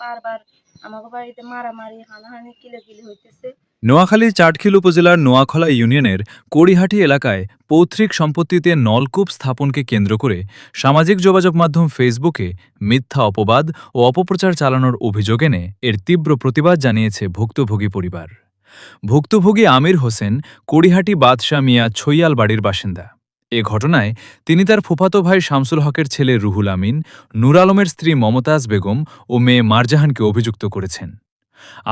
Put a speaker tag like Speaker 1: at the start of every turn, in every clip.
Speaker 1: বারবার আমাকে বাড়িতে মারামারি হানাহানি কিলাকিলি হইতেছে।
Speaker 2: নোয়াখালীর চাটখিল উপজেলার নোয়াখলা ইউনিয়নের কড়িহাটি এলাকায় পৈতৃক সম্পত্তিতে নলকূপ স্থাপনকে কেন্দ্র করে সামাজিক যোগাযোগ মাধ্যম ফেসবুকে মিথ্যা অপবাদ ও অপপ্রচার চালানোর অভিযোগ এনে এর তীব্র প্রতিবাদ জানিয়েছে ভুক্তভোগী পরিবার। ভুক্তভোগী আমির হোসেন কড়িহাটি বাদশাহ মিয়া ছৈয়াল বাড়ির বাসিন্দা। এ ঘটনায় তিনি তার ফুফাতো ভাই শামসুল হকের ছেলে রুহুল আমিন, নূর আলমের স্ত্রী মমতাজ বেগম ও মেয়ে মারজাহানকে অভিযুক্ত করেছেন।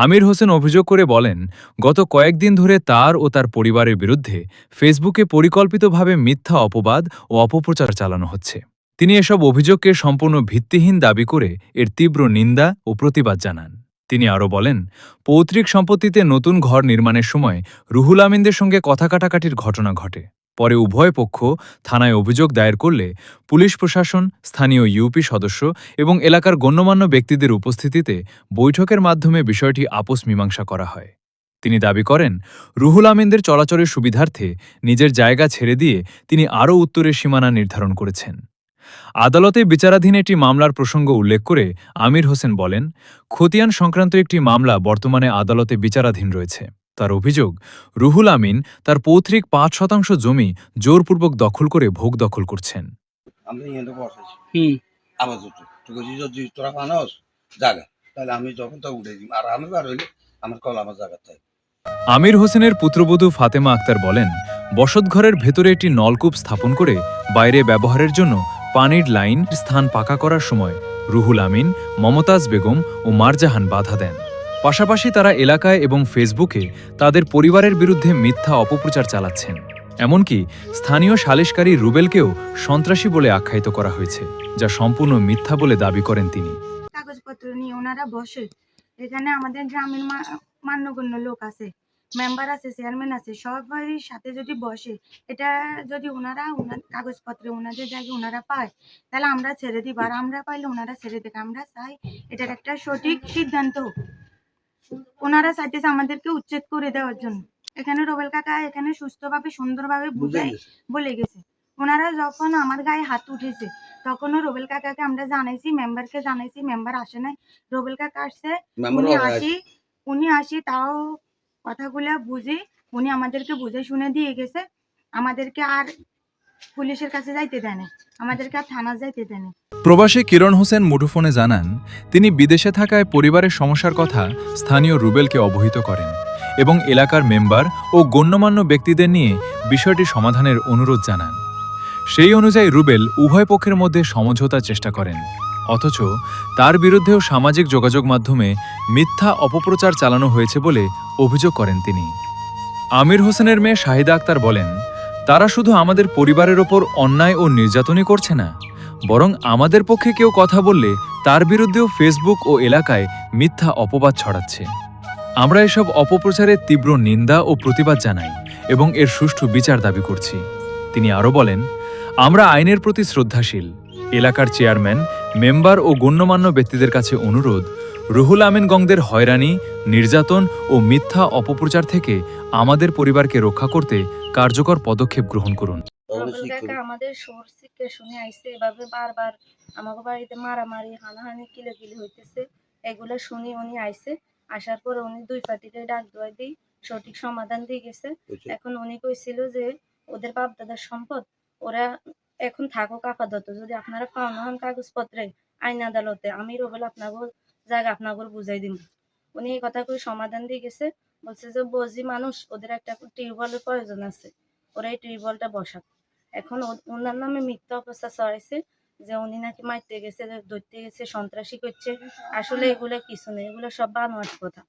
Speaker 2: আমির হোসেন অভিযোগ করে বলেন, গত কয়েকদিন ধরে তার ও তার পরিবারের বিরুদ্ধে ফেসবুকে পরিকল্পিতভাবে মিথ্যা অপবাদ ও অপপ্রচার চালানো হচ্ছে। তিনি এসব অভিযোগকে সম্পূর্ণ ভিত্তিহীন দাবি করে এর তীব্র নিন্দা ও প্রতিবাদ জানান। তিনি আরও বলেন, পৈতৃক সম্পত্তিতে নতুন ঘর নির্মাণের সময় রুহুল আমিনদের সঙ্গে কথা কাটাকাটির ঘটনা ঘটে। পরে উভয় পক্ষ থানায় অভিযোগ দায়ের করলে পুলিশ প্রশাসন, স্থানীয় ইউপি সদস্য এবং এলাকার গণ্যমান্য ব্যক্তিদের উপস্থিতিতে বৈঠকের মাধ্যমে বিষয়টি আপস মীমাংসা করা হয়। তিনি দাবি করেন, রুহুল আমিনদের চলাচলের সুবিধার্থে নিজের জায়গা ছেড়ে দিয়ে তিনি আরও উত্তরের সীমানা নির্ধারণ করেছেন। আদালতে বিচারাধীন একটি মামলার প্রসঙ্গ উল্লেখ করে আমির হোসেন বলেন, খতিয়ান সংক্রান্ত একটি মামলা বর্তমানে আদালতে বিচারাধীন রয়েছে। তার অভিযোগ, রুহুল আমিন তার পৈতৃক ৫% জমি জোরপূর্বক দখল করে ভোগ দখল করছেন।
Speaker 3: আমি এখানে বসাইছি আমার যদি তোরা পানস জায়গা তাহলে আমি যখন তা উঠে দিই আর আমি বার হইলে আমার কল আমার জায়গা তাই।
Speaker 2: আমির হোসেনের পুত্রবধূ ফাতেমা আক্তার বলেন, বসতঘরের ভেতরে একটি নলকূপ স্থাপন করে বাইরে ব্যবহারের জন্য পানির লাইন স্থান পাকা করার সময় রুহুল আমিন, মমতাজ বেগম ও মারজাহান বাধা দেন। পাশাপাশি তারা এলাকায় এবং ফেসবুকে তাদের পরিবারের বিরুদ্ধে মিথ্যা অপপ্রচার চালাচ্ছেন। এমনকি স্থানীয় সালিশকারী রুবেলকেও সন্ত্রাসী বলে আখ্যায়িত করা হয়েছে, যা সম্পূর্ণ মিথ্যা বলে দাবি করেন তিনি।
Speaker 1: কাগজপত্র নিয়ে ওনারা বসে, এখানে আমাদের গ্রামের মান্যগণ্য লোক আছে, মেম্বার আছে, চেয়ারম্যান আছে, সবারই সাথে যদি বসে, এটা যদি ওনারা কাগজপত্রে ওনাদের জায়গায় ওনারা পায় তাহলে আমরা ছেড়ে দিব, আর আমরা পাইলে ওনারা ছেড়ে দেবে। আমরা চাই এটার একটা সঠিক সিদ্ধান্ত। ওনারা চাইতেছে আমাদেরকে উচ্ছেদ করে দেওয়ার জন্য। এখানে রবেল কাকা এখানে সুস্থভাবে সুন্দরভাবে বুঝাই বলে গেছে। ওনারা যখন আমার গায়ে হাত উঠেছে তখনও রবেল কাকাকে আমরা জানাইছি, মেম্বারকে জানাইছি, মেম্বার আসে নাই। রবেল কাকা আসছে, উনি আসি তাও কথাগুলা বুঝে উনি আমাদেরকে বুঝে শুনে দিয়ে গেছে। আমাদেরকে আর পুলিশের কাছে যাইতে দেয় না, আমাদেরকে আর থানা যাইতে দেয় না।
Speaker 2: প্রবাসী কিরণ হোসেন মুঠোফোনে জানান, তিনি বিদেশে থাকায় পরিবারের সমস্যার কথা স্থানীয় রুবেলকে অবহিত করেন এবং এলাকার মেম্বার ও গণ্যমান্য ব্যক্তিদের নিয়ে বিষয়টি সমাধানের অনুরোধ জানান। সেই অনুযায়ী রুবেল উভয় পক্ষের মধ্যে সমঝোতার চেষ্টা করেন, অথচ তার বিরুদ্ধেও সামাজিক যোগাযোগ মাধ্যমে মিথ্যা অপপ্রচার চালানো হয়েছে বলে অভিযোগ করেন তিনি। আমির হোসেনের মেয়ে শাহিদা আক্তার বলেন, তারা শুধু আমাদের পরিবারের ওপর অন্যায় ও নির্যাতনই করছে না, বরং আমাদের পক্ষে কেউ কথা বললে তার বিরুদ্ধেও ফেসবুক ও এলাকায় মিথ্যা অপবাদ ছড়াচ্ছে। আমরা এসব অপপ্রচারের তীব্র নিন্দা ও প্রতিবাদ জানাই এবং এর সুষ্ঠু বিচার দাবি করছি। তিনি আরও বলেন, আমরা আইনের প্রতি শ্রদ্ধাশীল। এলাকার চেয়ারম্যান, মেম্বার ও গণ্যমান্য ব্যক্তিদের কাছে অনুরোধ, রুহুল আমিনগণদের হয়রানি, নির্যাতন ও মিথ্যা অপপ্রচার থেকে আমাদের পরিবারকে রক্ষা করতে কার্যকর পদক্ষেপ গ্রহণ করুন।
Speaker 1: আমাদের সরসিকে শুনে আইছে, এভাবে বারবার আমাকে বাড়িতে মারামারি হানাহানি কিলাকিলি হইতেছে, এগুলো শুনি উনি আইছে। আসার পরে উনি দুই পার্টিকে ডাক দেওয়াই দিই সঠিক সমাধান দিয়ে গেছে। এখন উনি কইছিল যে ওদের বাপ দাদার সম্পদ ওরা এখন থাকুক আপাতত, যদি আপনারা পাওনা হন কাগজপত্রে আইন আদালতে, আমি রবেল আপনাকে জায়গা আপনাকে বুঝাই দিব। উনি এই কথা কই সমাধান দিয়ে গেছে। বলছে যে বজি মানুষ, ওদের একটা টিউবওয়েলের প্রয়োজন আছে, ওরা এই টিউবওয়েলটা বসাক। এখন ওনার নামে মিথ্যা অপপ্রচার ছড়াইছে যে উনি নাকি মারতে গেছে, ধরতে গেছে, সন্ত্রাসী করছে। আসলে এগুলো কিছু নেই, এগুলো সব বানোয়াট কথা।